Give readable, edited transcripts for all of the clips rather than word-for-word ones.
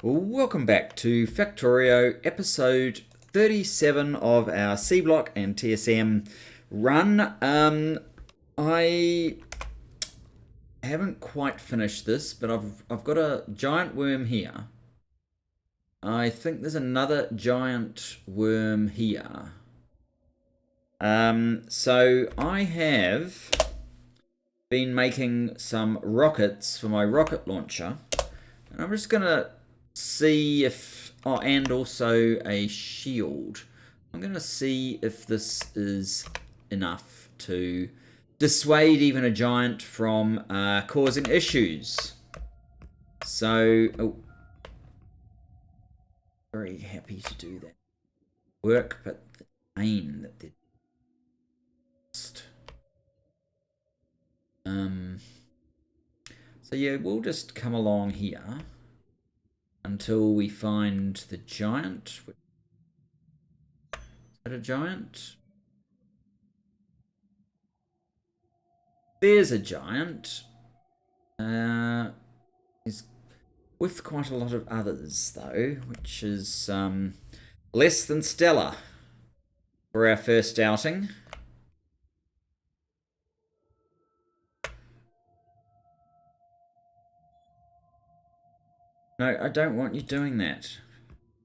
Welcome back to Factorio episode 37 of our Seablock and TSM run. I haven't quite finished this, but I've got a giant worm here. I think there's another giant worm here. So I have been making some rockets for my rocket launcher, and I'm just gonna see if, oh, and also a shield. I'm gonna see if this is enough to dissuade even a giant from causing issues. So, oh, very happy to do that work, but the pain that they're just, so yeah, we'll just come along here until we find the giant. Is that a giant? There's a giant. He's with quite a lot of others, though, which is less than stellar for our first outing. No, I don't want you doing that.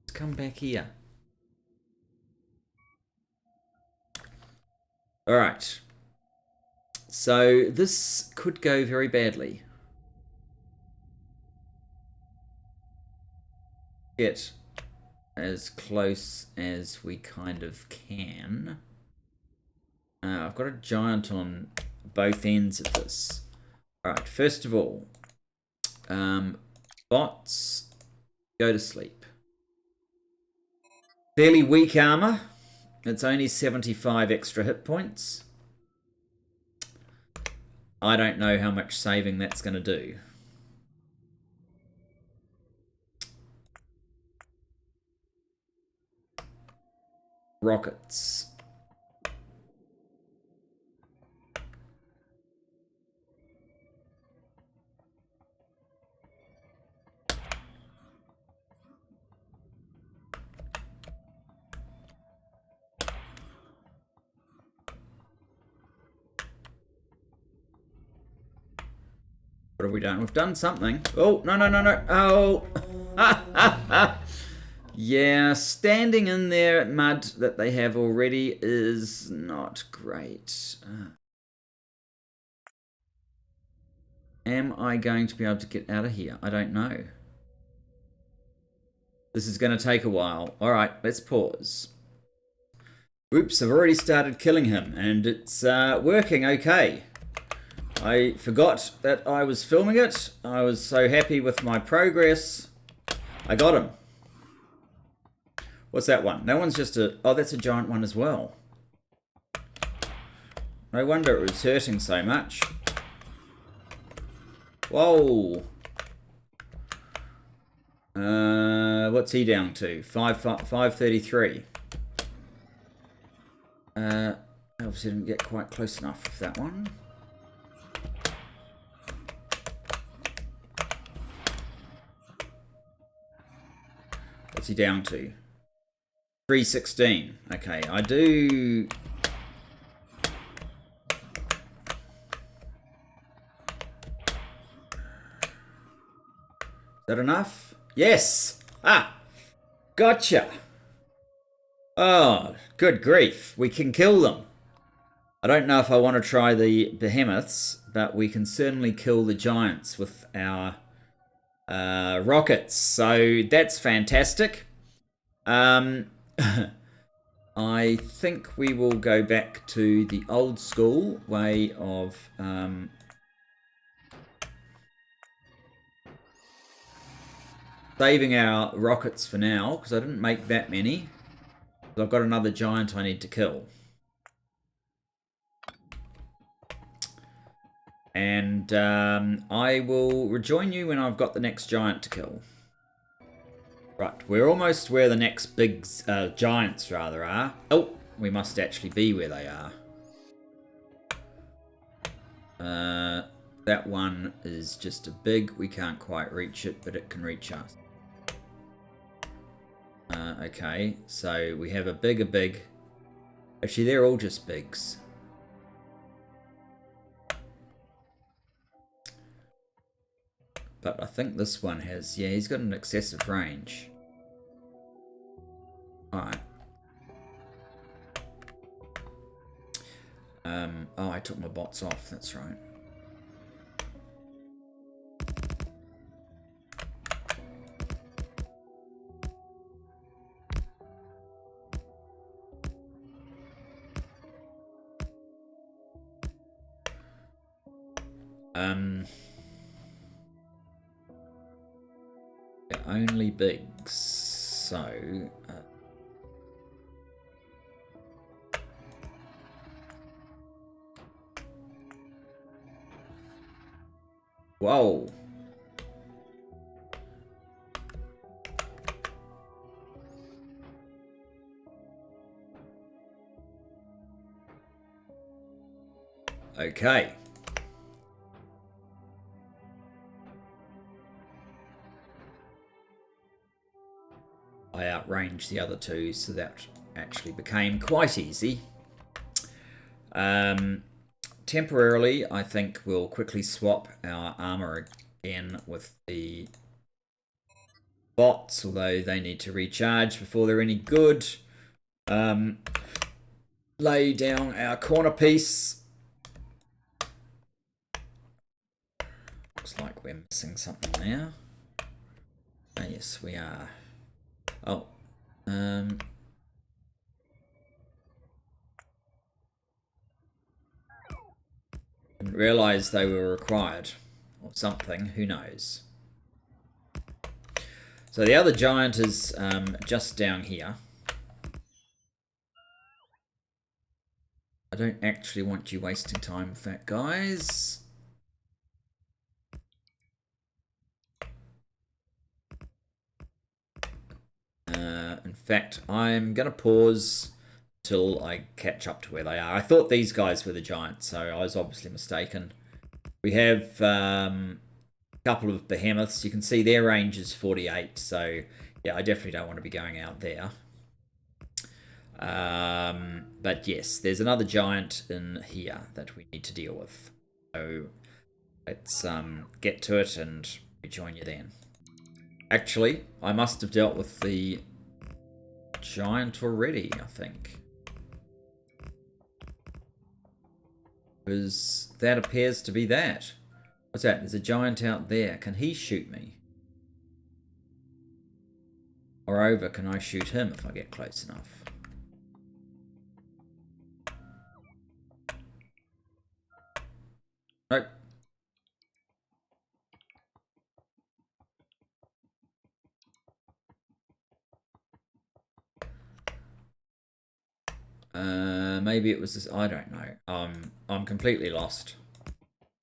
Let's come back here. Alright. So this could go very badly. Get as close as we kind of can. I've got a giant on both ends of this. Alright, first of all, bots, go to sleep. Fairly weak armor. It's only 75 extra hit points. I don't know how much saving that's going to do. Rockets. What have we done? We've done something. Oh, no, no, no, no. Oh. Yeah, standing in their mud that they have already is not great. Am I going to be able to get out of here? I don't know. This is going to take a while. All right, let's pause. Oops, I've already started killing him, and it's working okay. I forgot that I was filming it. I was so happy with my progress. I got him. What's that one? That one's just a... Oh, that's a giant one as well. No wonder it was hurting so much. Whoa. What's he down to? 533. I obviously didn't get quite close enough with that one. What's he down to? 316. Okay, I do... Is that enough? Yes! Ah! Gotcha! Oh, good grief. We can kill them. I don't know if I want to try the behemoths, but we can certainly kill the giants with our rockets. So that's fantastic. I think we will go back to the old school way of saving our rockets for now, because I didn't make that many. I've got another giant I need to kill. And I will rejoin you when I've got the next giant to kill. Right, we're almost where the next big giants rather are. Oh, we must actually be where they are. That one is just a big, we can't quite reach it, but it can reach us. Okay, so we have a big. Actually, they're all just bigs. But I think this one has, yeah, he's got an excessive range. Alright. Oh, I took my bots off, that's right. They're only bigs, so... Whoa! Okay. I outranged the other two, so that actually became quite easy. Temporarily, I think we'll quickly swap our armor again with the bots, although they need to recharge before they're any good. Lay down our corner piece. Looks like we're missing something now. Oh, yes, we are. Oh. Didn't realise they were required. Or something, who knows. So the other giant is just down here. I don't actually want you wasting time with that, guys. In fact, I'm going to pause till I catch up to where they are. I thought these guys were the giants, so I was obviously mistaken. We have a couple of behemoths. You can see their range is 48, so yeah, I definitely don't want to be going out there. But yes, there's another giant in here that we need to deal with. So let's get to it and rejoin you then. Actually, I must have dealt with the giant already, I think. Because that appears to be that. What's that? There's a giant out there. Can he shoot me? Moreover, can I shoot him if I get close enough? Nope. Maybe it was this. I don't know. I'm completely lost.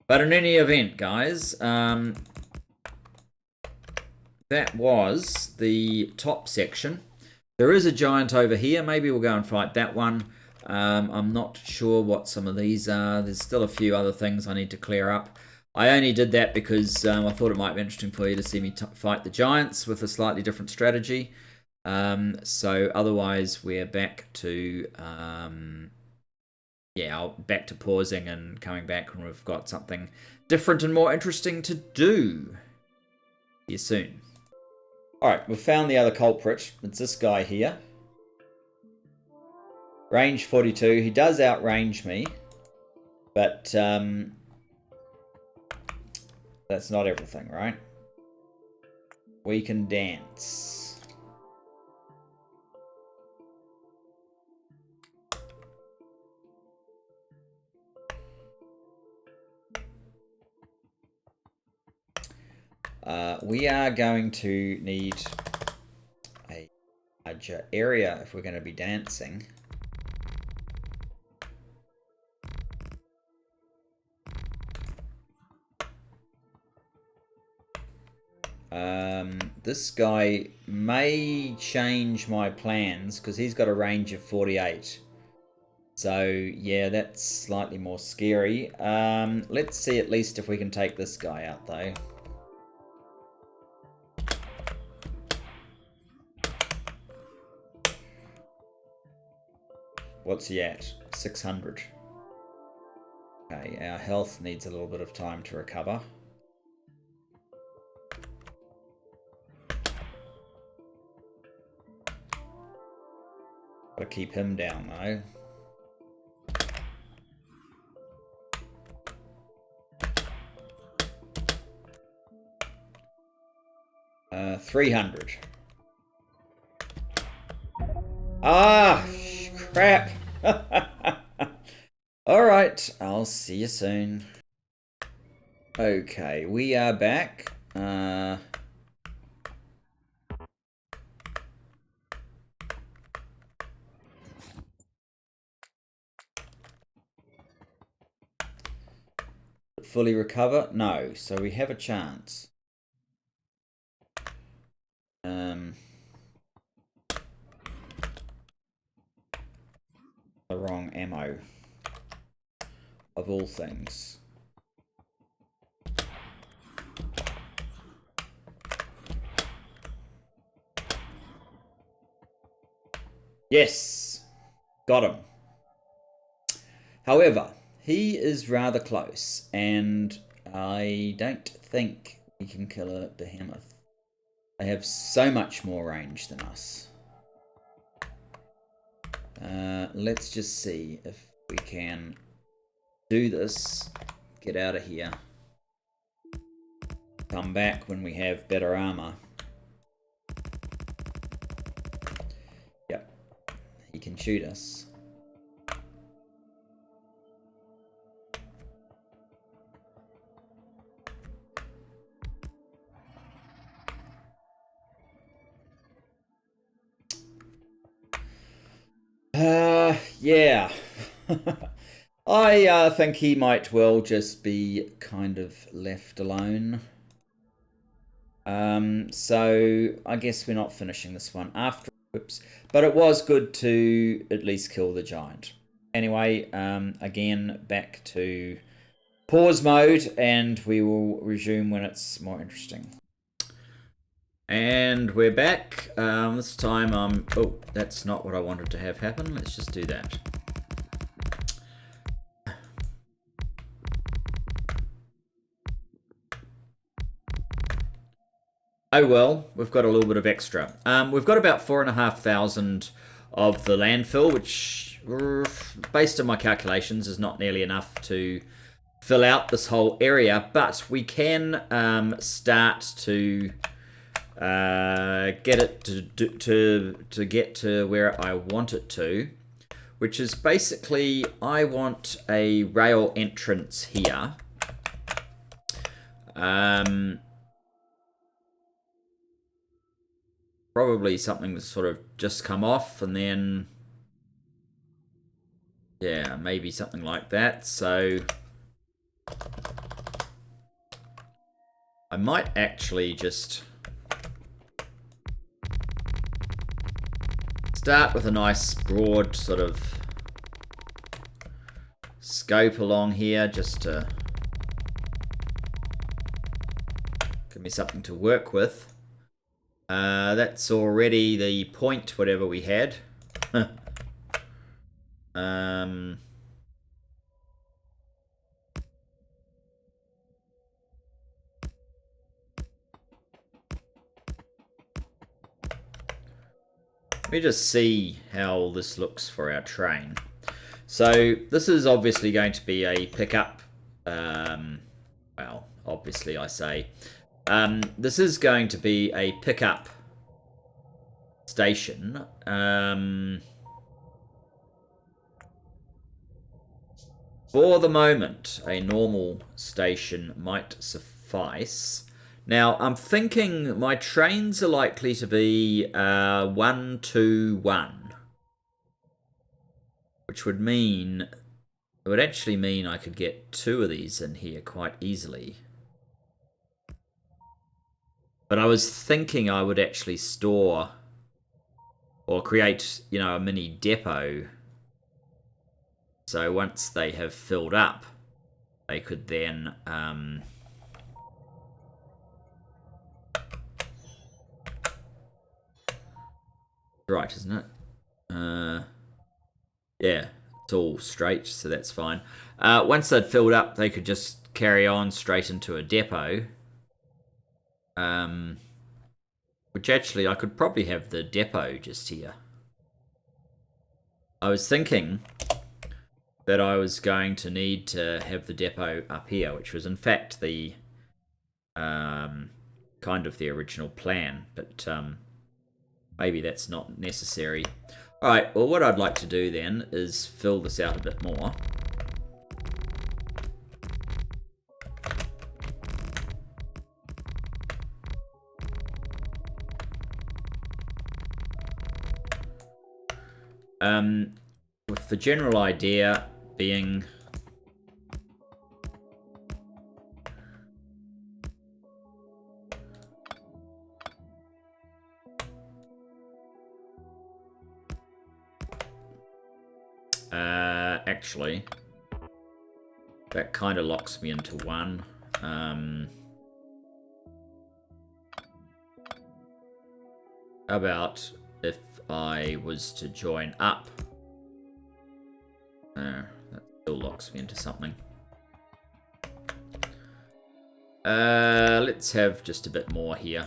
But in any event, guys, that was the top section. There is a giant over here. Maybe we'll go and fight that one. I'm not sure what some of these are. There's still a few other things I need to clear up. I only did that because I thought it might be interesting for you to see me fight the giants with a slightly different strategy. So otherwise we're back to back to pausing and coming back when we've got something different and more interesting to do. See you soon. Alright, we've found the other culprit. It's this guy here. Range 42. He does outrange me, but that's not everything, right? We can dance. We are going to need a larger area if we're going to be dancing. This guy may change my plans because he's got a range of 48. So yeah, that's slightly more scary. Let's see at least if we can take this guy out though. What's he at? 600. Okay, our health needs a little bit of time to recover. Gotta keep him down though. 300. Ah, crap. Alright, I'll see you soon. Okay, we are back. Fully recover? No, so we have a chance. The wrong ammo. Of all things. Yes! Got him. However, he is rather close, and I don't think we can kill a behemoth. They have so much more range than us. Let's just see if we can do this. Get out of here. Come back when we have better armor. Yep. He can shoot us. Yeah. I think he might well just be kind of left alone. So I guess we're not finishing this one after. Oops. But it was good to at least kill the giant. Anyway, again, back to pause mode, and we will resume when it's more interesting. And we're back. This time oh, that's not what I wanted to have happen. Let's just do that. Oh well, we've got a little bit of extra. We've got about 4,500 of the landfill, which, based on my calculations, is not nearly enough to fill out this whole area. But we can start to get it to get to where I want it to, which is basically I want a rail entrance here. Probably something that's sort of just come off, and then yeah, maybe something like that. So I might actually just start with a nice broad sort of scope along here, just to give me something to work with. That's already the point, whatever we had. Let me just see how this looks for our train. So this is obviously going to be a pickup. Well, obviously I say. This is going to be a pickup station. For the moment, a normal station might suffice. Now, I'm thinking my trains are likely to be 1, 2, 1. Which would mean... It would actually mean I could get 2 of these in here quite easily. But I was thinking I would actually store... or create, you know, a mini depot. So once they have filled up, they could then... right, isn't it? Yeah, it's all straight, so that's fine. Once they'd filled up, they could just carry on straight into a depot. Which actually, I could probably have the depot just here. I was thinking that I was going to need to have the depot up here, which was in fact the kind of the original plan, but maybe that's not necessary. Alright, well what I'd like to do then is fill this out a bit more. With the general idea being actually that kind of locks me into one. How about if I was to join up? That still locks me into something. Let's have just a bit more here.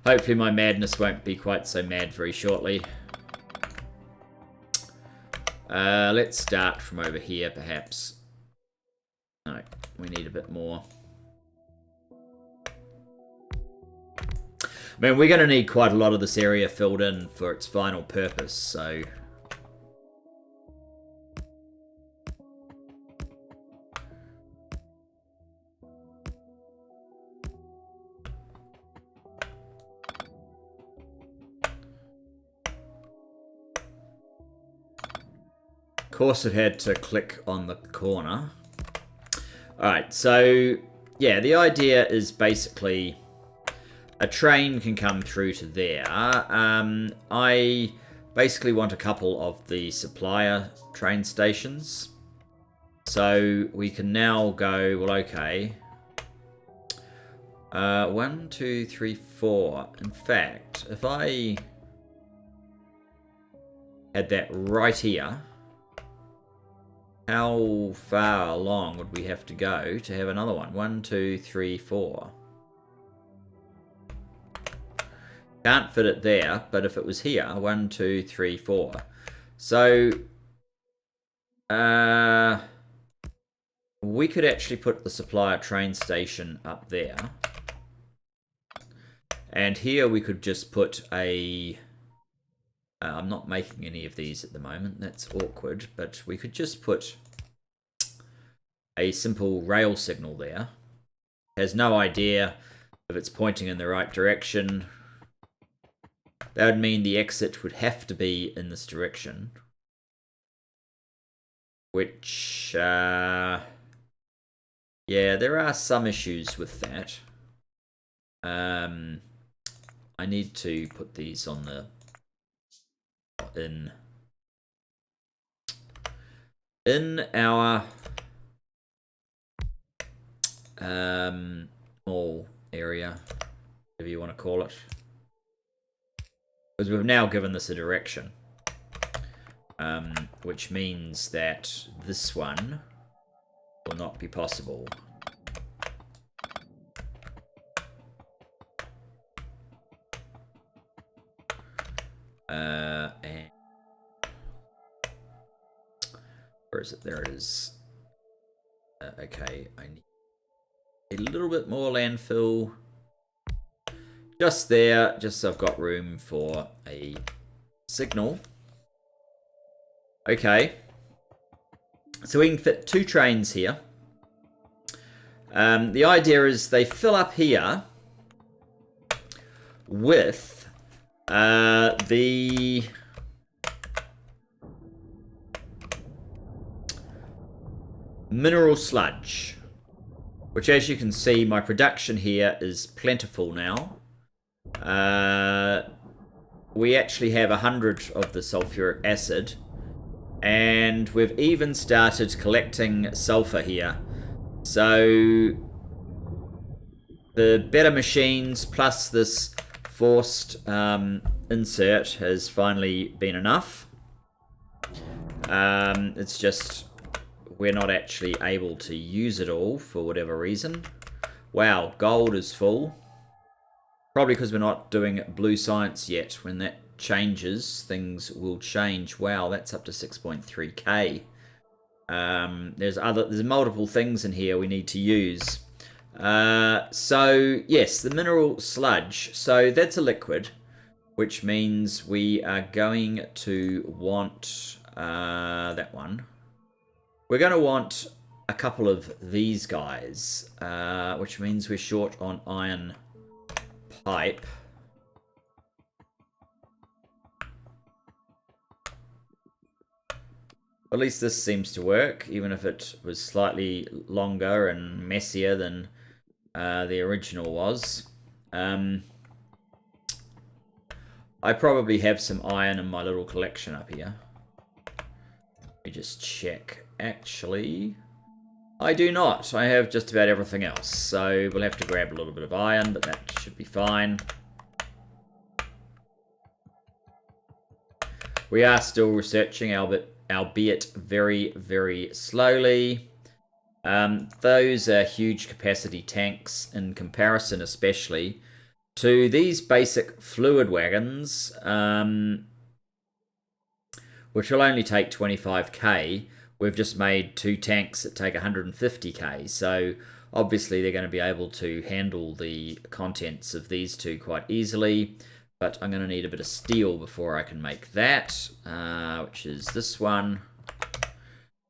Hopefully my madness won't be quite so mad very shortly. Let's start from over here, perhaps. No, we need a bit more. I mean, we're going to need quite a lot of this area filled in for its final purpose, so... Of course it had to click on the corner. Alright, so, yeah, the idea is basically... a train can come through to there. I basically want a couple of the supplier train stations. So we can now go, well, okay. 1, 2, 3, 4. In fact, if I had that right here, how far along would we have to go to have another one? 1, 2, 3, 4. Can't fit it there, but if it was here, 1, 2, 3, 4. So, we could actually put the supplier train station up there. And here we could just put a... I'm not making any of these at the moment, that's awkward, but we could just put a simple rail signal there. Has no idea if it's pointing in the right direction. That would mean the exit would have to be in this direction. Which, yeah, there are some issues with that. I need to put these on the... in our mall area, whatever you want to call it. Because we've now given this a direction. Which means that this one will not be possible. And where is it? There it is. Okay, I need a little bit more landfill. Just there, just so I've got room for a signal. Okay. So we can fit 2 trains here. The idea is they fill up here with the mineral sludge, which, as you can see, my production here is plentiful now. We actually have 100 of the sulfuric acid, and we've even started collecting sulfur here. So the better machines plus this forced insert has finally been enough. It's just we're not actually able to use it all for whatever reason. Wow, gold is full. Probably because we're not doing blue science yet. When that changes, things will change. Wow, that's up to 6.3k. There's multiple things in here we need to use. So yes, the mineral sludge. So that's a liquid, which means we are going to want that one. We're going to want a couple of these guys, which means we're short on iron pipe. At least this seems to work, even if it was slightly longer and messier than the original was. I probably have some iron in my little collection up here. Let me just check. Actually, I do not. I have just about everything else. So we'll have to grab a little bit of iron, but that should be fine. We are still researching, albeit very, very slowly. Those are huge capacity tanks in comparison, especially to these basic fluid wagons, which will only take 25k. We've just made 2 tanks that take 150k, so obviously they're going to be able to handle the contents of these 2 quite easily, but I'm going to need a bit of steel before I can make that, which is this one,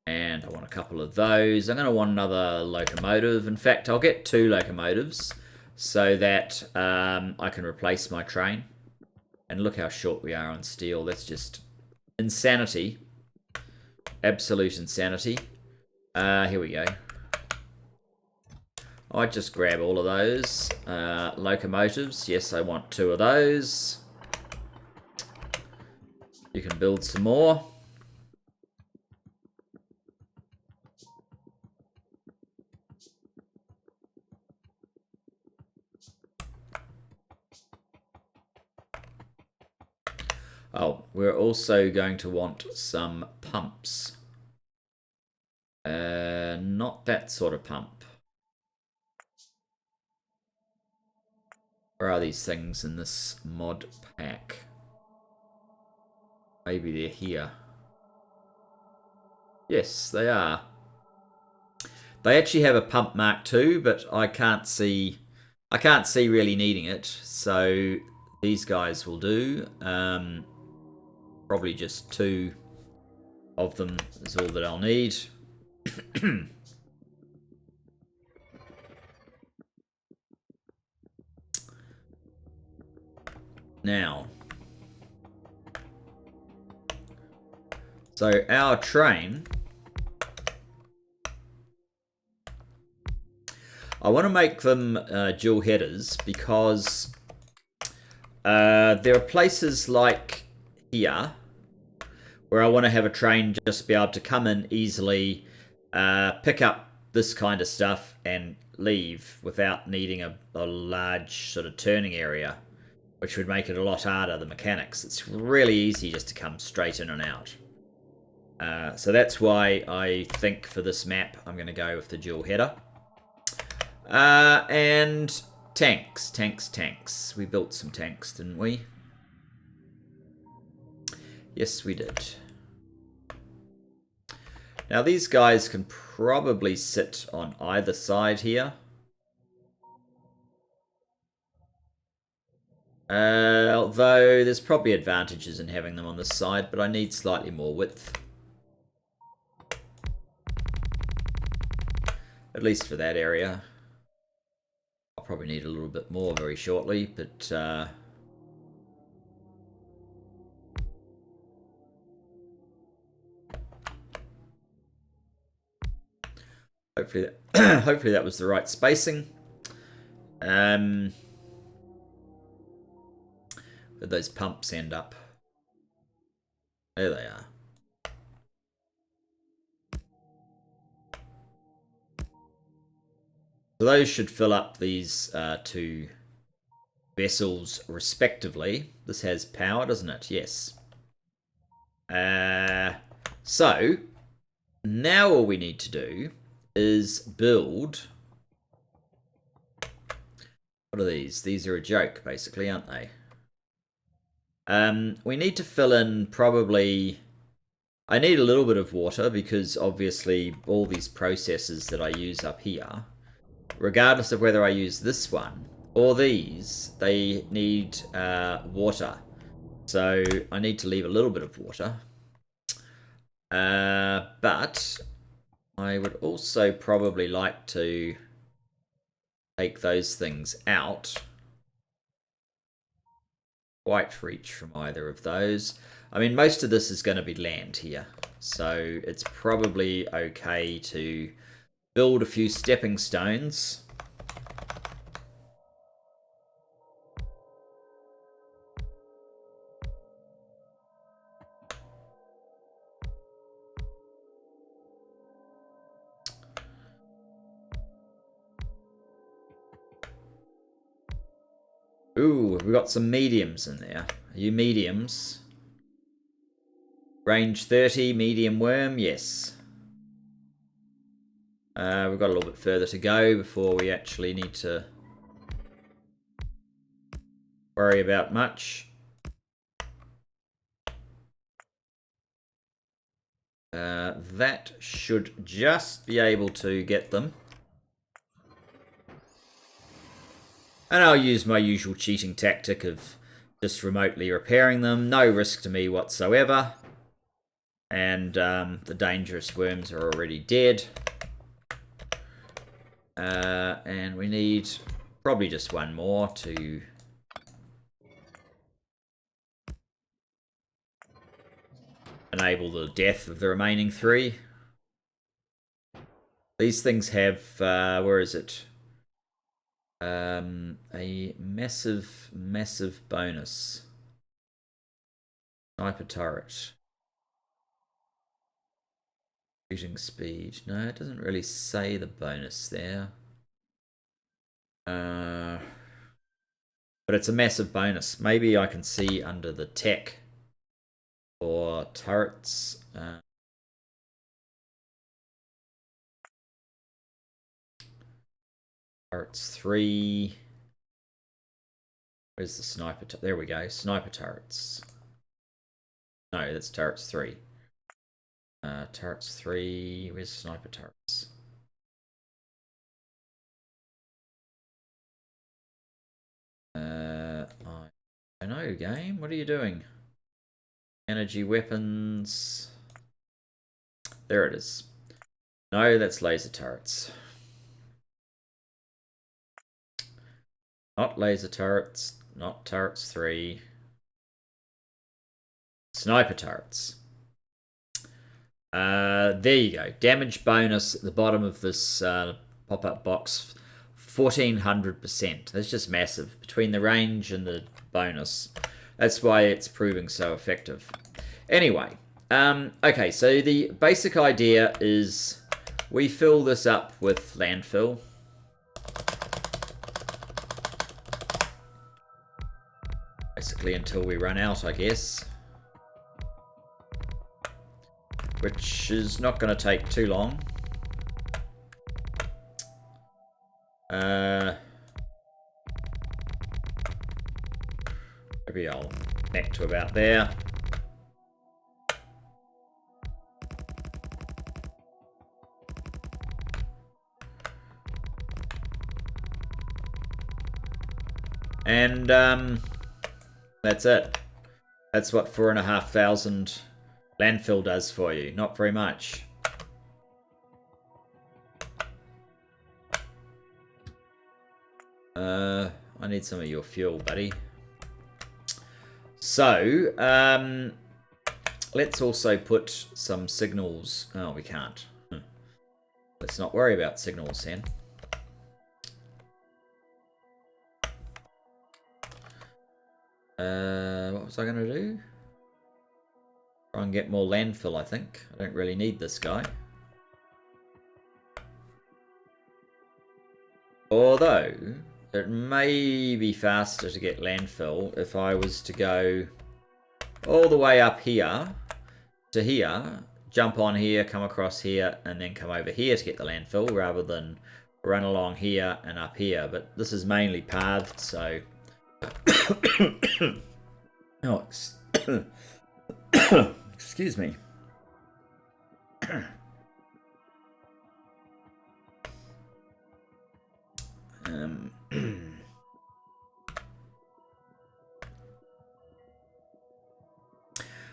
and I want a couple of those. I'm going to want another locomotive. In fact, I'll get 2 locomotives so that I can replace my train. And look how short we are on steel. That's just insanity. Absolute insanity. Here we go. I just grab all of those locomotives. Yes, I want 2 of those. You can build some more. Oh, we're also going to want some pumps. Not that sort of pump. Where are these things in this mod pack? Maybe they're here. Yes, they are. They actually have a pump mark II, but I can't see really needing it. So these guys will do. Probably just 2 of them is all that I'll need. Now, so our train, I want to make them dual headers because there are places like here where I want to have a train just be able to come in easily, pick up this kind of stuff and leave without needing a large sort of turning area, which would make it a lot harder, the mechanics. It's really easy just to come straight in and out. So that's why I think for this map I'm going to go with the dual header. And tanks. We built some tanks, didn't we? Yes, we did. Now these guys can probably sit on either side here. Although there's probably advantages in having them on this side, but I need slightly more width. At least for that area. I'll probably need a little bit more very shortly, but hopefully that was the right spacing. Where'd those pumps end up? There they are. So those should fill up these 2 vessels respectively. This has power, doesn't it? Yes. So now all we need to do is build. What are these? These are a joke, basically, aren't they? We need to fill in probably... I need a little bit of water because obviously all these processes that I use up here, regardless of whether I use this one or these, they need water. So I need to leave a little bit of water. But I would also probably like to take those things out. Quite reach from either of those. I mean, most of this is going to be land here, so it's probably okay to build a few stepping stones. Ooh, we've got some mediums in there. Are you mediums? Range 30, medium worm, yes. We've got a little bit further to go before we actually need to worry about much. That should just be able to get them. And I'll use my usual cheating tactic of just remotely repairing them. No risk to me whatsoever. And the dangerous worms are already dead. And we need probably just one more to enable the death of the remaining 3. These things have, where is it? A massive, massive bonus. Sniper turret. Shooting speed. No, it doesn't really say the bonus there. But it's a massive bonus. Maybe I can see under the tech for turrets. Turrets 3. Where's the sniper? There we go. Sniper turrets. No, that's turrets 3. Turrets 3. Where's sniper turrets? I don't know, game. What are you doing? Energy weapons. There it is. No, that's laser turrets. Not laser turrets. Not turrets 3. Sniper turrets. There you go. Damage bonus at the bottom of this pop-up box. 1400%. That's just massive. Between the range and the bonus. That's why it's proving so effective. Anyway. Okay, so the basic idea is we fill this up with landfill. Basically until we run out, I guess. Which is not going to take too long. Maybe I'll net to about there. And that's it. That's what 4,500 landfill does for you. Not very much. I need some of your fuel, buddy. So, let's also put some signals. Oh, we can't. Let's not worry about signals then. What was I going to do? Try and get more landfill, I think. I don't really need this guy. Although, it may be faster to get landfill if I was to go all the way up here to here, jump on here, come across here, and then come over here to get the landfill, rather than run along here and up here. But this is mainly pathed, so... oh, excuse me.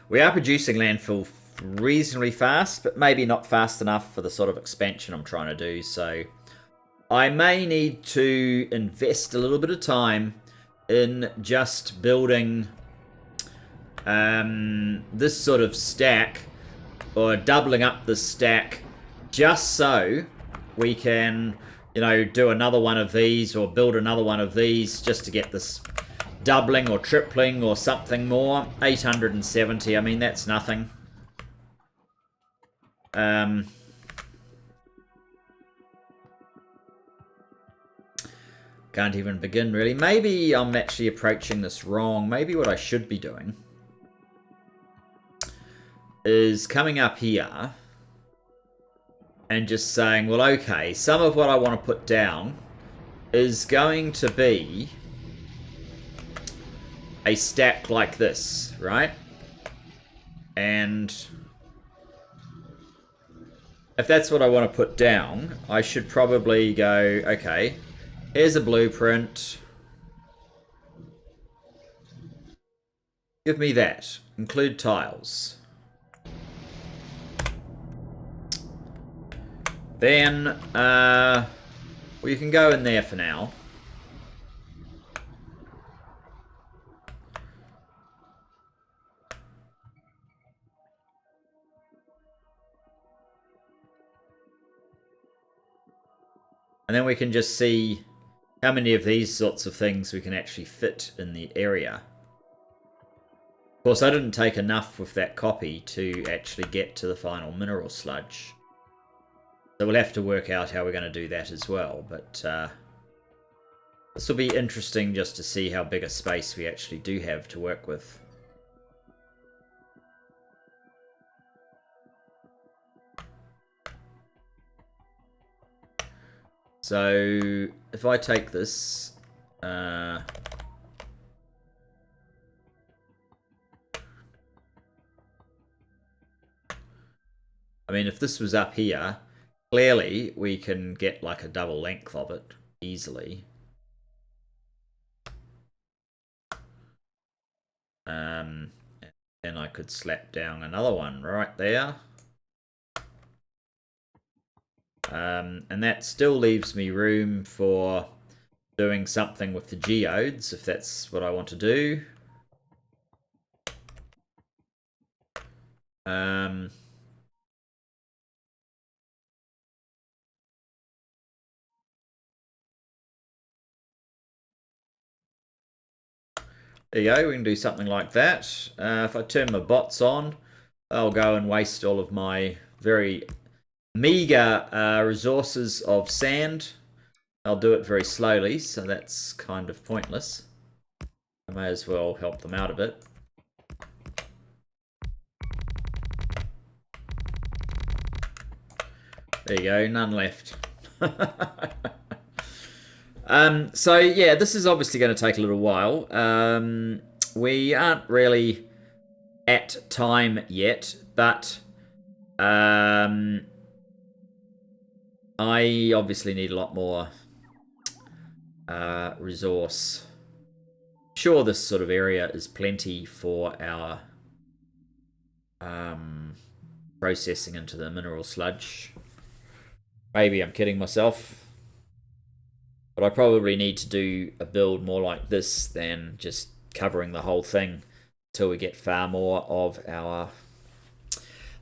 We are producing landfill reasonably fast, but maybe not fast enough for the sort of expansion I'm trying to do. So I may need to invest a little bit of time in just building this sort of stack, or doubling up the stack, just so we can, you know, do another one of these or build another one of these just to get this doubling or tripling or something more. 870, I mean, that's nothing. Can't even begin, really. Maybe I'm actually approaching this wrong. Maybe what I should be doing is coming up here and just saying, well, okay, some of what I want to put down is going to be a stack like this, right? And if that's what I want to put down, I should probably go, okay, here's a blueprint. Give me that. Include tiles. Then, well, you can go in there for now. And then we can just see how many of these sorts of things we can actually fit in the area. Of course, I didn't take enough with that copy to actually get to the final mineral sludge. So we'll have to work out how we're going to do that as well. But this will be interesting just to see how big a space we actually do have to work with. So if I take this, I mean, if this was up here, clearly we can get like a double length of it easily. And then I could slap down another one right there. And that still leaves me room for doing something with the geodes, if that's what I want to do. There you go, we can do something like that. If I turn my bots on, I'll go and waste all of my very meager resources of sand. I'll do it very slowly, so that's kind of pointless. I may as well help them out a bit. There you go, none left. So yeah, this is obviously going to take a little while. We aren't really at time yet, but I obviously need a lot more resource. Sure, this sort of area is plenty for our processing into the mineral sludge. Maybe I'm kidding myself. But I probably need to do a build more like this than just covering the whole thing until we get far more of our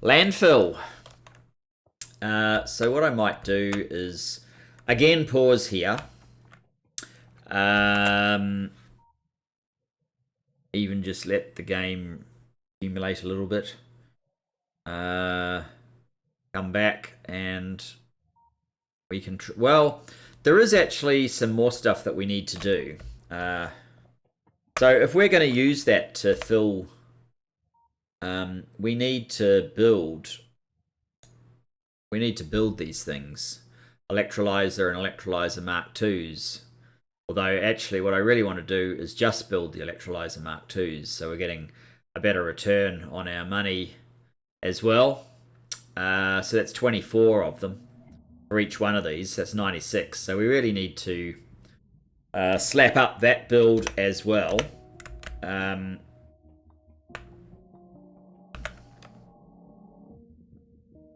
landfill. So what I might do is, again, pause here. Even just let the game accumulate a little bit. Come back and we can... well, there is actually some more stuff that we need to do. So if we're going to use that to fill, we need to build these things, electrolyzer and electrolyzer Mark IIs. Although actually what I really want to do is just build the electrolyzer Mark IIs, so we're getting a better return on our money as well. So that's 24 of them for each one of these. That's 96. So we really need to slap up that build as well.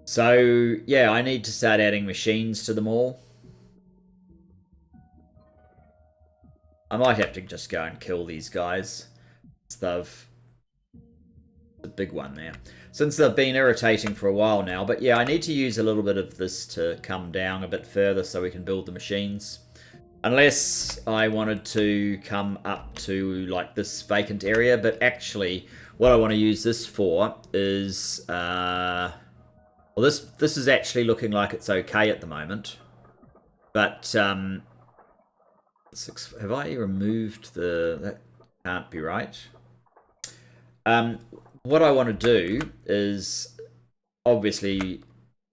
So yeah, I need to start adding machines to them all. I might have to just go and kill these guys. They've the big one there. Since they've been irritating for a while now. But yeah, I need to use a little bit of this to come down a bit further so we can build the machines. Unless I wanted to come up to like this vacant area. But actually, what I want to use this for is... well, this is actually looking like it's okay at the moment. But... have I removed the... That can't be right. What I want to do is... Obviously,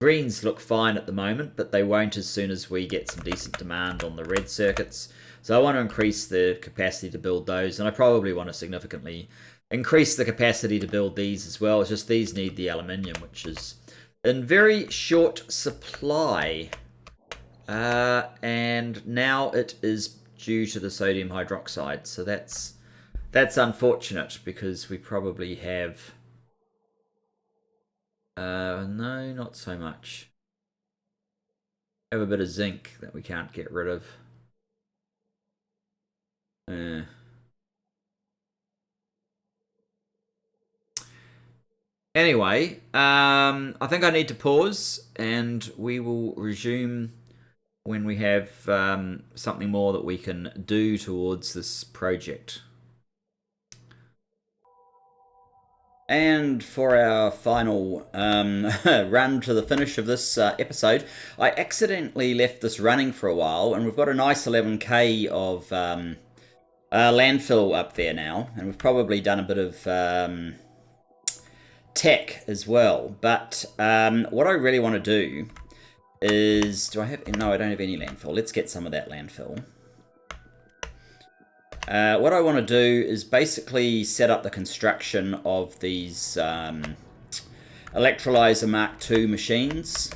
greens look fine at the moment, but they won't as soon as we get some decent demand on the red circuits. So I want to increase the capacity to build those, and I probably want to significantly increase the capacity to build these as well. It's just these need the aluminium, which is in very short supply. And now it is due to the sodium hydroxide, so that's unfortunate because we probably have no, not so much. Have a bit of zinc that we can't get rid of. Anyway, I think I need to pause and we will resume when we have something more that we can do towards this project. And for our final run to the finish of this episode, I accidentally left this running for a while, and we've got a nice 11k of landfill up there now, and we've probably done a bit of tech as well. But what I really want to do is... Do I have... No, I don't have any landfill. Let's get some of that landfill. What I want to do is basically set up the construction of these electrolyzer Mark II machines.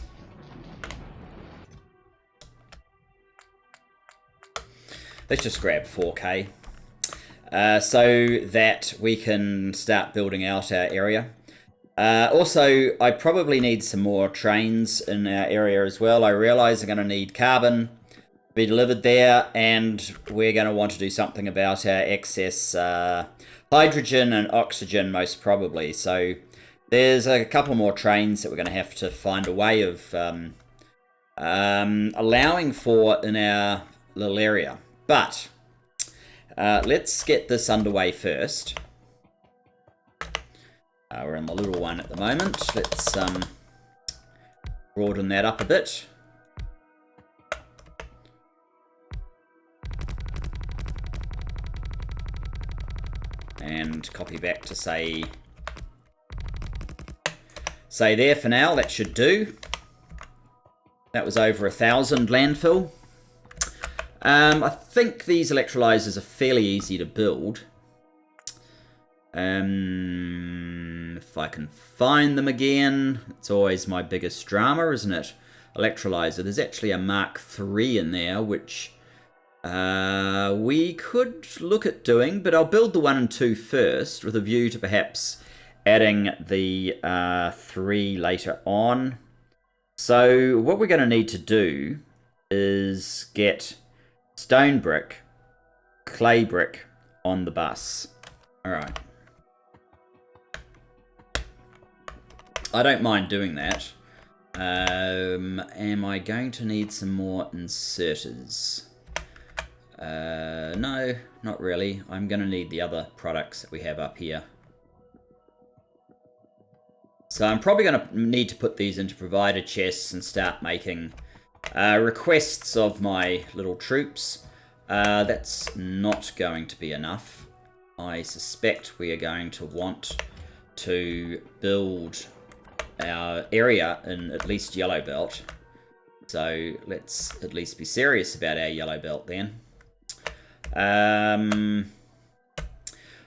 Let's just grab 4K so that we can start building out our area. Also, I probably need some more trains in our area as well. I realise I'm going to need carbon be delivered there, and we're going to want to do something about our excess hydrogen and oxygen most probably. So there's a couple more trains that we're going to have to find a way of allowing for in our little area. But let's get this underway first. We're in the little one at the moment. Let's broaden that up a bit. And copy back to say there for now. That should do. That was over 1,000 landfill. I think these electrolyzers are fairly easy to build. If I can find them again, it's always my biggest drama, isn't it? Electrolyzer. There's actually a Mark III in there, which we could look at doing, but I'll build the 1 and 2 first with a view to perhaps adding the 3 later on. So what we're going to need to do is get stone brick, clay brick on the bus. All right. I don't mind doing that. Am I going to need some more inserters? No, not really. I'm going to need the other products that we have up here. So I'm probably going to need to put these into provider chests and start making Requests of my little troops. That's not going to be enough. I suspect we are going to want to build our area in at least yellow belt. So let's at least be serious about our yellow belt then.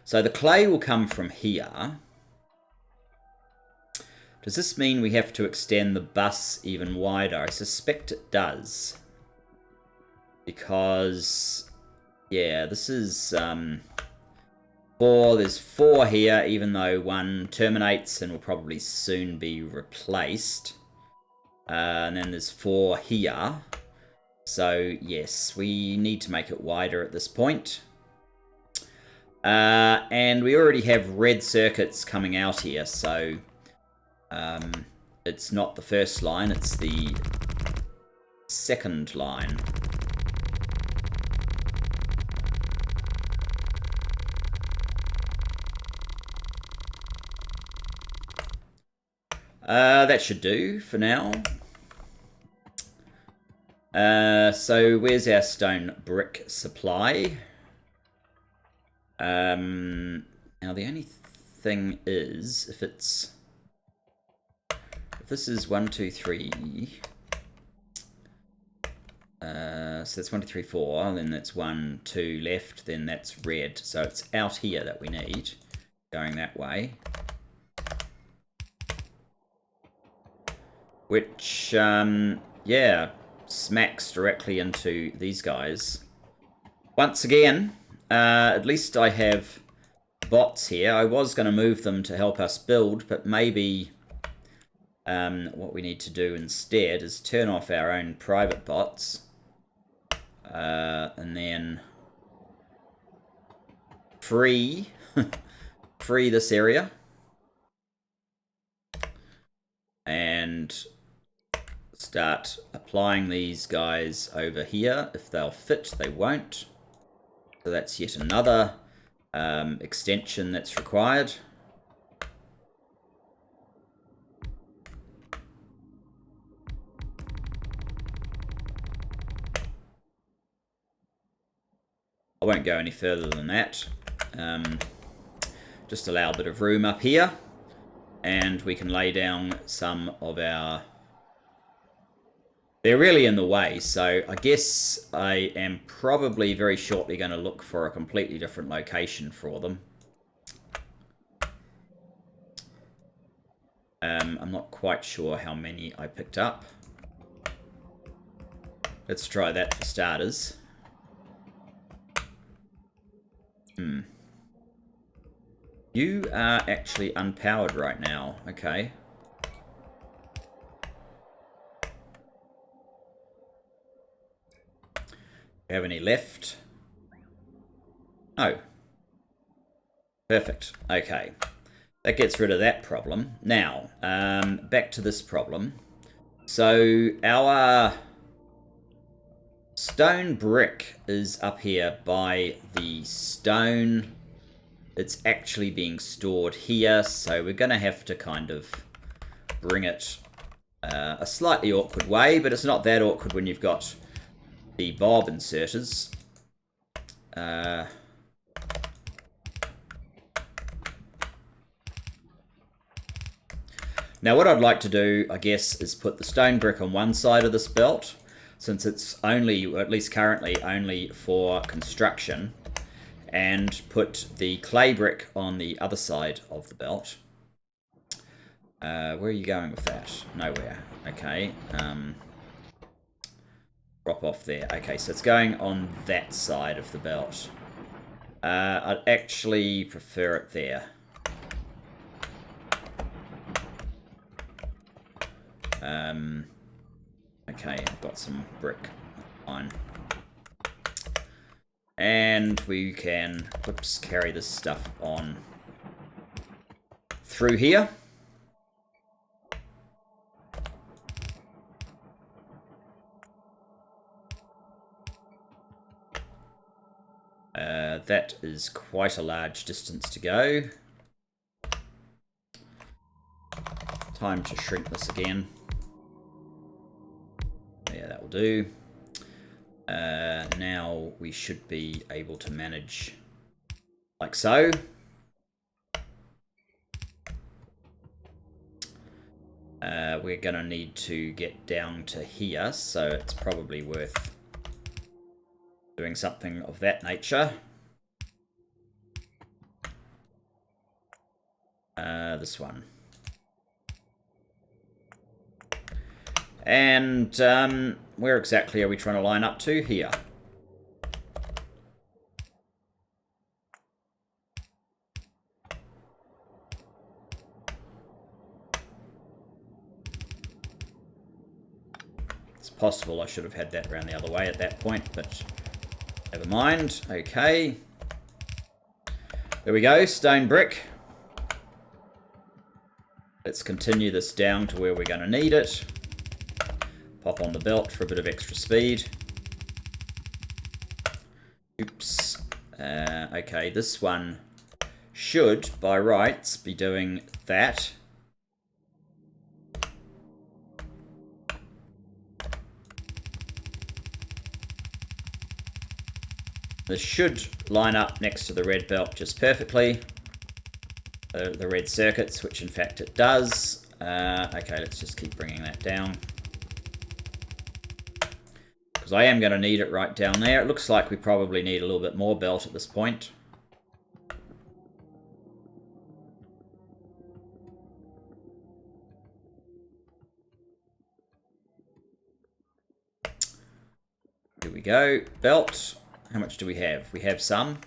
So the clay will come from here. Does this mean we have to extend the bus even wider? I suspect it does. Because, yeah, this is 4. There's 4 here, even though 1 terminates and will probably soon be replaced. And then there's 4 here. So, yes, we need to make it wider at this point. And we already have red circuits coming out here, so it's not the first line, it's the second line. That should do for now. So where's our stone brick supply? Now the only thing is, if this is 1, 2, 3, so that's 1, 2, 3, 4, and then that's 1, 2 left, then that's red. So it's out here that we need, going that way. Which, yeah, smacks directly into these guys. Once again, at least I have bots here. I was going to move them to help us build, but maybe what we need to do instead is turn off our own private bots. And then free this area. And start applying these guys over here. If they'll fit, they won't. So that's yet another extension that's required. I won't go any further than that. Just allow a bit of room up here. And we can lay down some of our... They're really in the way, so I guess I am probably very shortly going to look for a completely different location for them. I'm not quite sure how many I picked up. Let's try that for starters. You are actually unpowered right now. Okay. Do you have any left? Oh. Perfect. Okay. That gets rid of that problem. Now, back to this problem. So, our stone brick is up here by the stone. It's actually being stored here, so we're going to have to kind of bring it a slightly awkward way, but it's not that awkward when you've got the bob inserters. Now what I'd like to do, I guess, is put the stone brick on one side of this belt, since it's only, or at least currently, only for construction, and put the clay brick on the other side of the belt. Where are you going with that? Nowhere. Okay. Drop off there. Okay, so it's going on that side of the belt. I'd actually prefer it there. Okay, I've got some brick. Fine. And we can, whoops, carry this stuff on through here. That is quite a large distance to go. Time to shrink this again. Yeah, that will do. Now we should be able to manage like so. We're going to need to get down to here, so it's probably worth doing something of that nature. This one. And where exactly are we trying to line up to? Here. It's possible I should have had that round the other way at that point, but never mind. Okay. There we go, stone brick. Let's continue this down to where we're going to need it. Pop on the belt for a bit of extra speed. Oops. Okay, this one should, by rights, be doing that. This should line up next to the red belt just perfectly. The red circuits, which in fact it does. Okay, let's just keep bringing that down. Because I am going to need it right down there. It looks like we probably need a little bit more belt at this point. Here we go. Belt. How much do we have? We have some.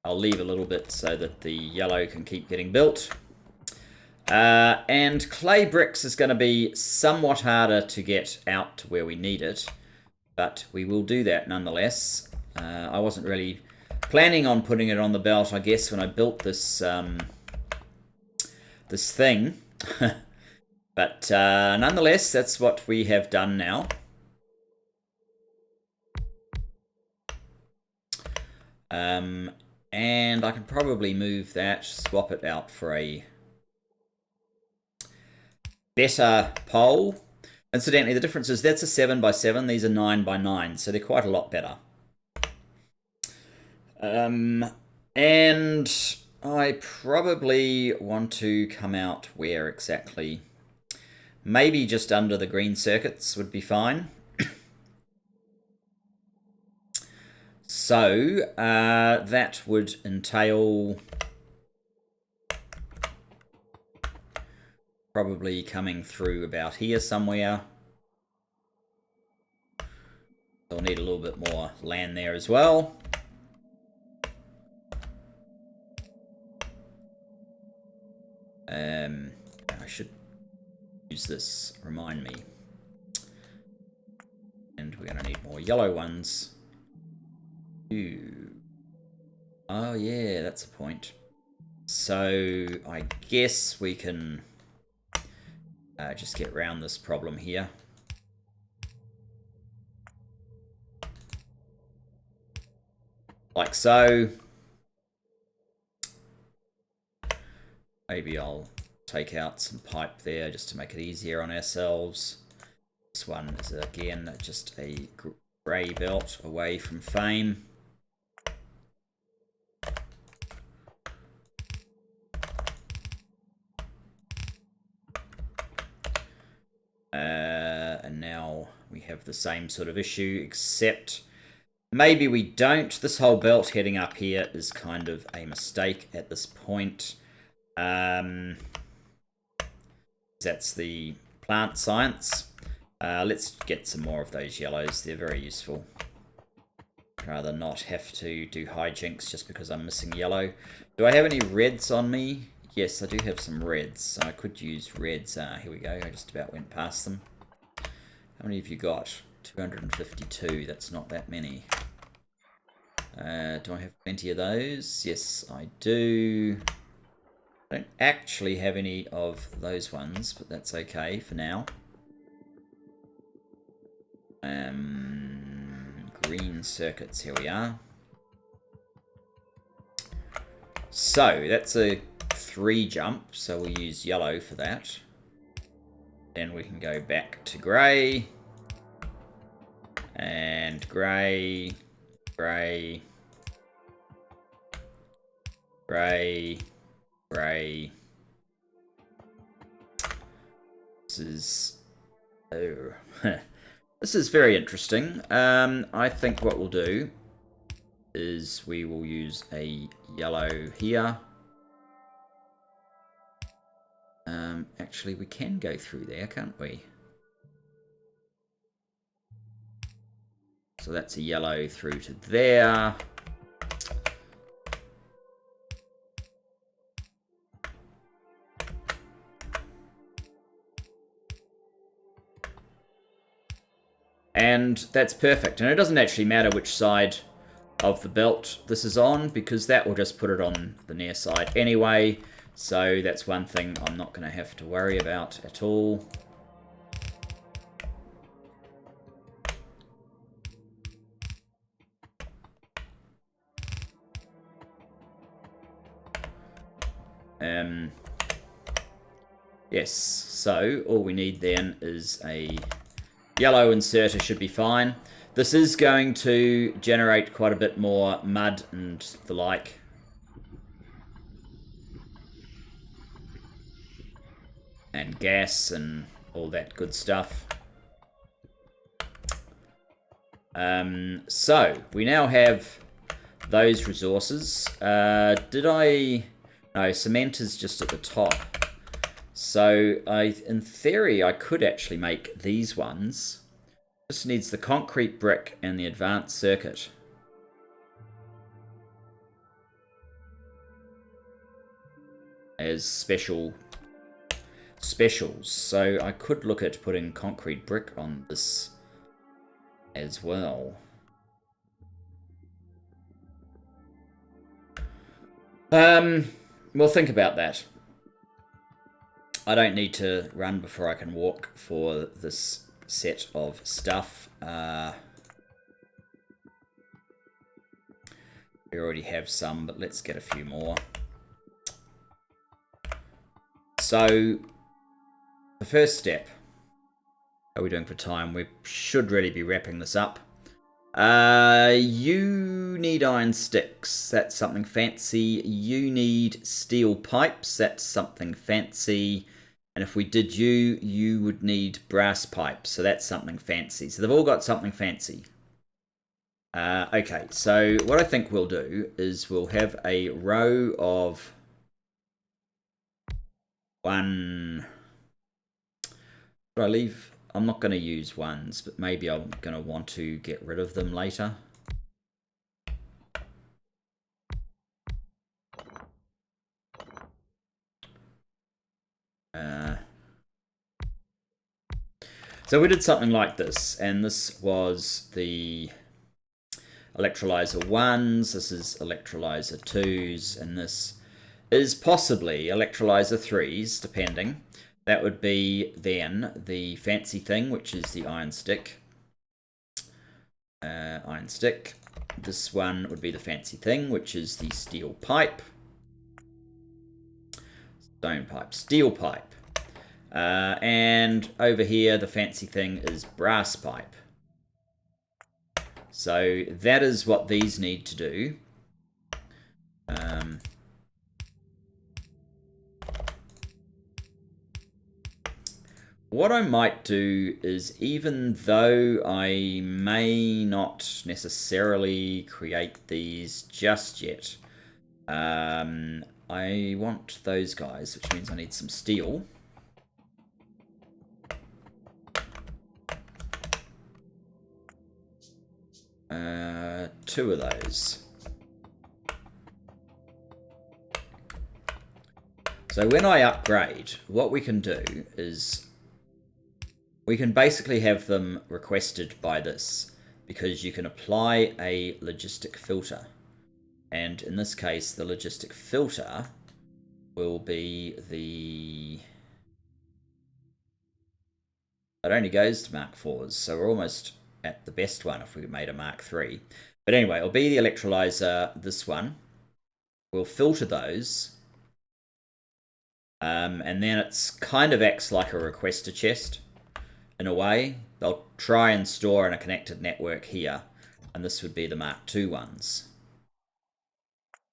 I'll leave a little bit so that the yellow can keep getting built. And clay bricks is going to be somewhat harder to get out to where we need it, but we will do that nonetheless. I wasn't really planning on putting it on the belt, I guess, when I built this this thing. But nonetheless, that's what we have done now. And I can probably move that, swap it out for a better pole. Incidentally, the difference is that's a 7x7, these are 9x9, so they're quite a lot better. And I probably want to come out where exactly? Maybe just under the green circuits would be fine. So, that would entail probably coming through about here somewhere. I'll need a little bit more land there as well. I should use this, remind me. And we're going to need more yellow ones. Ooh. Oh yeah, that's a point. So I guess we can just get around this problem here. Like so. Maybe I'll take out some pipe there just to make it easier on ourselves. This one is again just a grey belt away from fame. And now we have the same sort of issue, except maybe we don't. This whole belt heading up here is kind of a mistake at this point. That's the plant science. Let's get some more of those yellows. They're very useful. Rather not have to do hijinks just because I'm missing yellow. Do I have any reds on me? Yes, I do have some reds. I could use reds. Here we go. I just about went past them. How many have you got? 252. That's not that many. Do I have plenty of those? Yes, I do. I don't actually have any of those ones, but that's okay for now. Green circuits, here we are. So, that's a 3 jump, so we'll use yellow for that. Then we can go back to grey. And grey, grey, grey, grey. This is... oh... This is very interesting. I think what we'll do is we will use a yellow here. Actually, we can go through there, can't we? So that's a yellow through to there. And that's perfect. And it doesn't actually matter which side of the belt this is on, because that will just put it on the near side anyway. So that's one thing I'm not going to have to worry about at all. Yes, so all we need then is a yellow inserter, should be fine. This is going to generate quite a bit more mud and the like. And gas and all that good stuff. So, we now have those resources. No, cement is just at the top. So, in theory, I could actually make these ones. This needs the concrete brick and the advanced circuit. As specials. So I could look at putting concrete brick on this as well. We'll think about that. I don't need to run before I can walk for this set of stuff. We already have some, but let's get a few more. So, the first step. How are we doing for time? We should really be wrapping this up. You need iron sticks. That's something fancy. You need steel pipes. That's something fancy. And if we did you would need brass pipes. So that's something fancy. So they've all got something fancy. Okay, so what I think we'll do is we'll have a row of one. Should I leave? I'm not going to use ones, but maybe I'm going to want to get rid of them later. So we did something like this, and this was the electrolyzer 1s, this is electrolyzer 2s, and this is possibly electrolyzer 3s, depending. That would be then the fancy thing, which is the iron stick. Iron stick. This one would be the fancy thing, which is the steel pipe. Stone pipe, steel pipe. And over here, the fancy thing is brass pipe. So that is what these need to do. What I might do is, even though I may not necessarily create these just yet, I want those guys, which means I need some steel. Two of those. So when I upgrade, what we can do is we can basically have them requested by this, because you can apply a logistic filter. And in this case, the logistic filter will be the... It only goes to Mark 4s, so we're almost at the best one if we made a Mark 3. But anyway, it'll be the electrolyzer, this one. We'll filter those. And then it's kind of acts like a requester chest in a way. They'll try and store in a connected network here, and this would be the Mark II ones.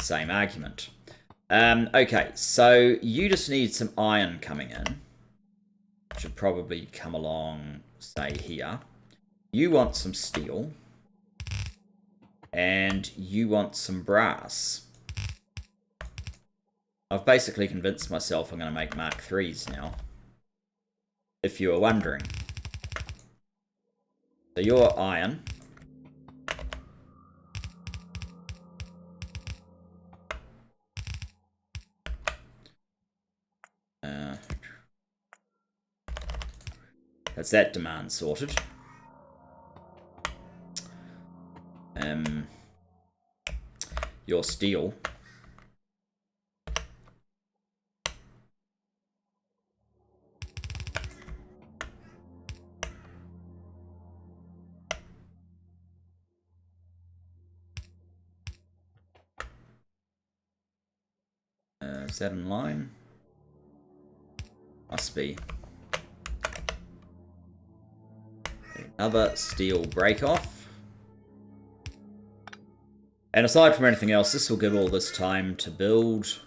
Same argument. Okay, so you just need some iron coming in. Should probably come along, say, here. You want some steel. And you want some brass. I've basically convinced myself I'm going to make Mark IIIs now. If you were wondering. So you're iron. That's that demand sorted. Your steel. Is that in line? Must be. Another steel break off. And aside from anything else, this will give all this time to build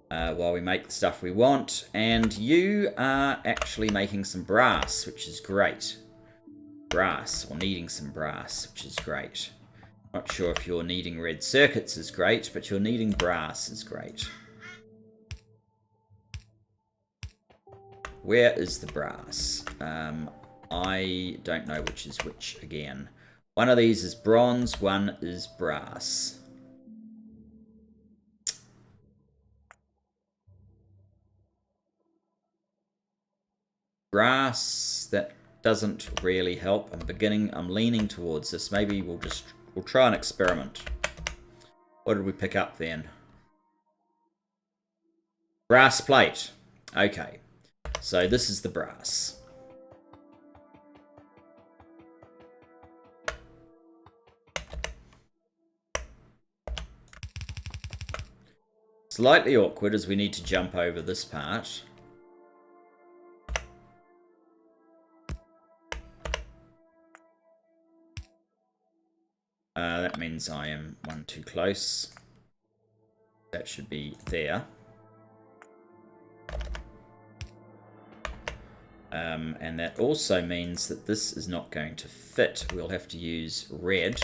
while we make the stuff we want. And you are actually making some brass, which is great. Brass, or needing some brass, which is great. Not sure if you're needing red circuits is great, but you're needing brass is great. Where is the brass? I don't know which is which again. One of these is bronze, one is brass. Brass, that doesn't really help. I'm leaning towards this. Maybe we'll try an experiment. What did we pick up then? Brass plate. Okay. So this is the brass. Slightly awkward as we need to jump over this part. That means I am one too close. That should be there. And that also means that this is not going to fit. We'll have to use red,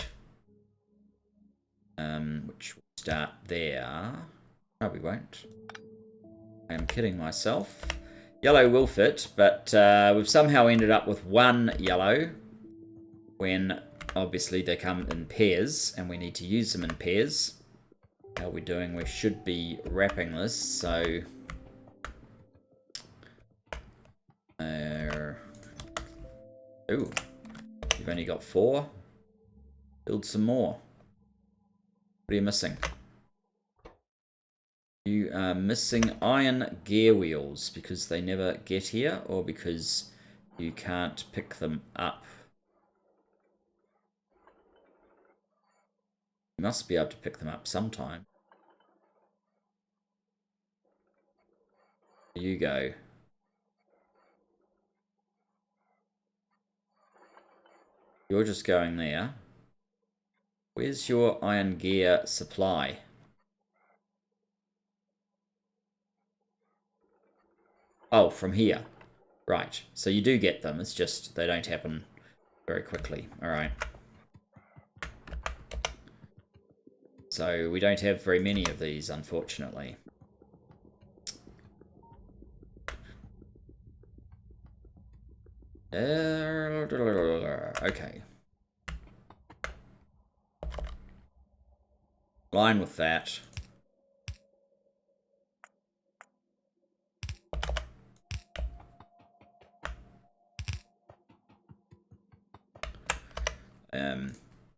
which will start there. No, we won't. I'm kidding myself. Yellow will fit, but we've somehow ended up with one yellow when obviously they come in pairs and we need to use them in pairs. How are we doing? We should be wrapping this, so... Ooh, you've only got 4. Build some more. What are you missing? You are missing iron gear wheels because they never get here or because you can't pick them up. You must be able to pick them up sometime. There you go. You're just going there. Where's your iron gear supply? Oh, from here. Right. So you do get them. It's just they don't happen very quickly. All right. So we don't have very many of these, unfortunately. Okay. Line with that.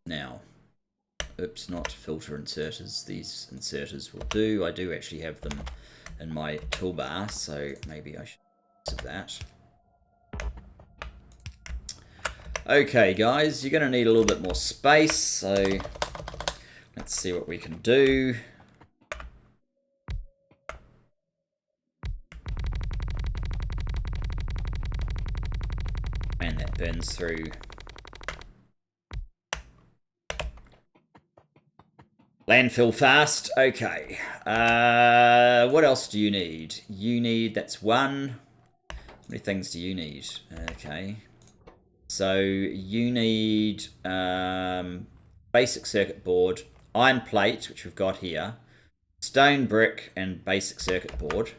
Now, oops, not filter inserters. These inserters will do. I do actually have them in my toolbar, so maybe I should use that. Okay, guys, you're going to need a little bit more space, so let's see what we can do. burns through. Landfill fast. Okay. What else do you need? You need... That's one. How many things do you need? Okay. So you need basic circuit board, iron plate, which we've got here, stone brick, and basic circuit board.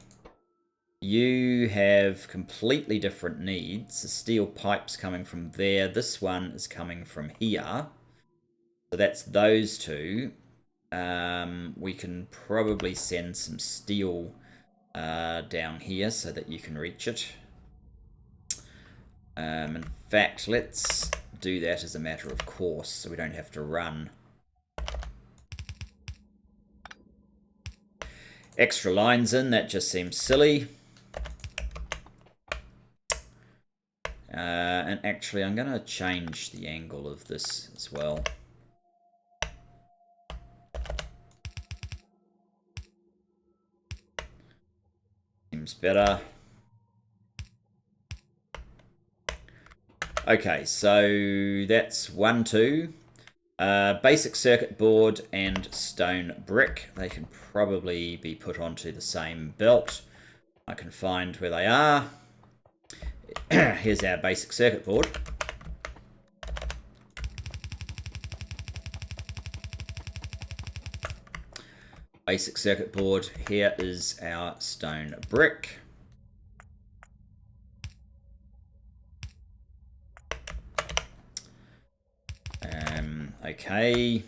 You have completely different needs. The steel pipe's coming from there. This one is coming from here. So that's those two. We can probably send some steel down here so that you can reach it. In fact, let's do that as a matter of course so we don't have to run. Extra lines in, that just seems silly. And actually, I'm going to change the angle of this as well. Seems better. Okay, so that's 1, 2. Basic circuit board and stone brick. They can probably be put onto the same belt. I can find where they are. Here's our basic circuit board. Basic circuit board. Here is our stone brick. Okay.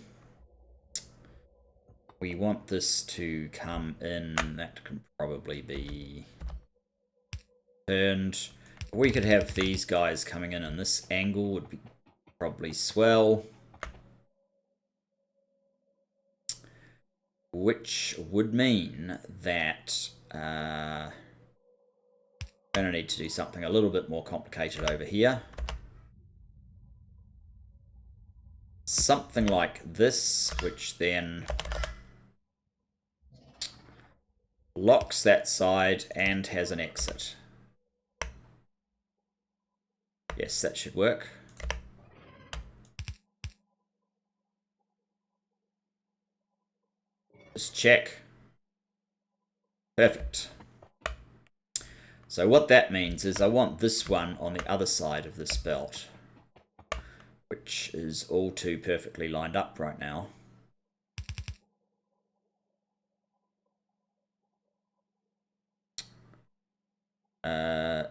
We want this to come in. That can probably be turned. We could have these guys coming in, and this angle would be probably swell. Which would mean that I'm going to need to do something a little bit more complicated over here. Something like this, which then locks that side and has an exit. Yes, that should work. Just check. Perfect. So what that means is I want this one on the other side of this belt, which is all too perfectly lined up right now.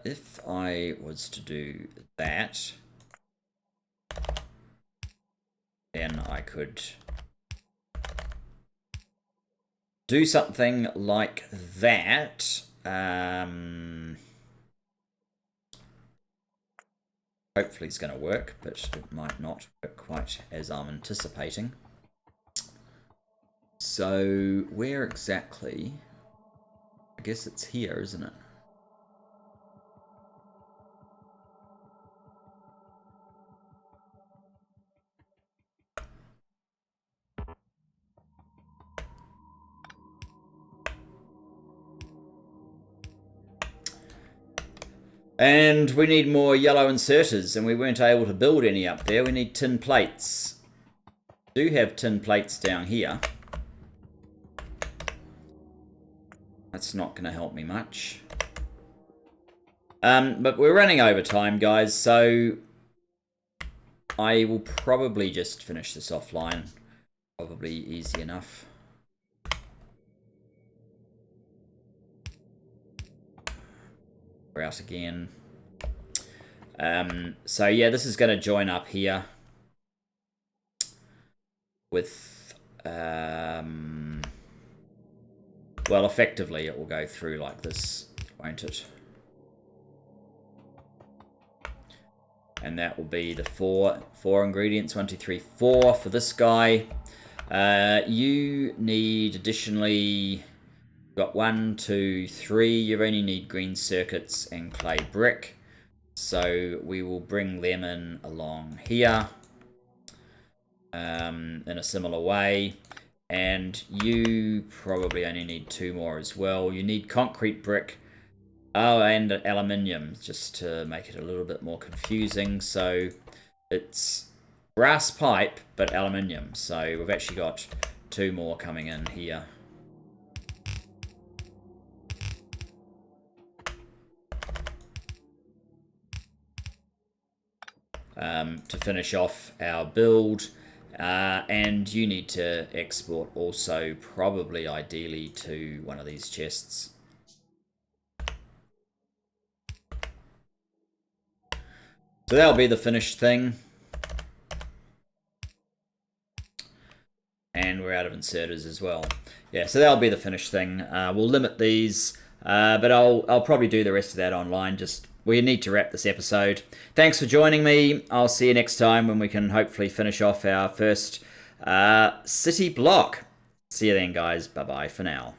If I was to do that, then I could do something like that. Hopefully it's going to work, but it might not work quite as I'm anticipating. So where exactly? I guess it's here, isn't it? And we need more yellow inserters, and we weren't able to build any up there. We need tin plates. We do have tin plates down here. That's not going to help me much. But we're running over time, guys, so I will probably just finish this offline. Probably easy enough. We're out again. So yeah, this is going to join up here with, well, effectively it will go through like this, won't it? And that will be the four ingredients, 1, 2, 3, 4 for this guy. You need additionally, got 1, 2, 3. You only need green circuits and clay brick. So we will bring them in along here in a similar way. And you probably only need 2 more as well. You need concrete brick Oh, and aluminium, just to make it a little bit more confusing. So it's brass pipe, but aluminium. So we've actually got 2 more coming in here. To finish off our build. And you need to export also, probably ideally to one of these chests. So that'll be the finished thing. And we're out of inserters as well. Yeah, so that'll be the finished thing. We'll limit these, but I'll probably do the rest of that online. Just we need to wrap this episode. Thanks for joining me. I'll see you next time when we can hopefully finish off our first city block. See you then, guys. Bye-bye for now.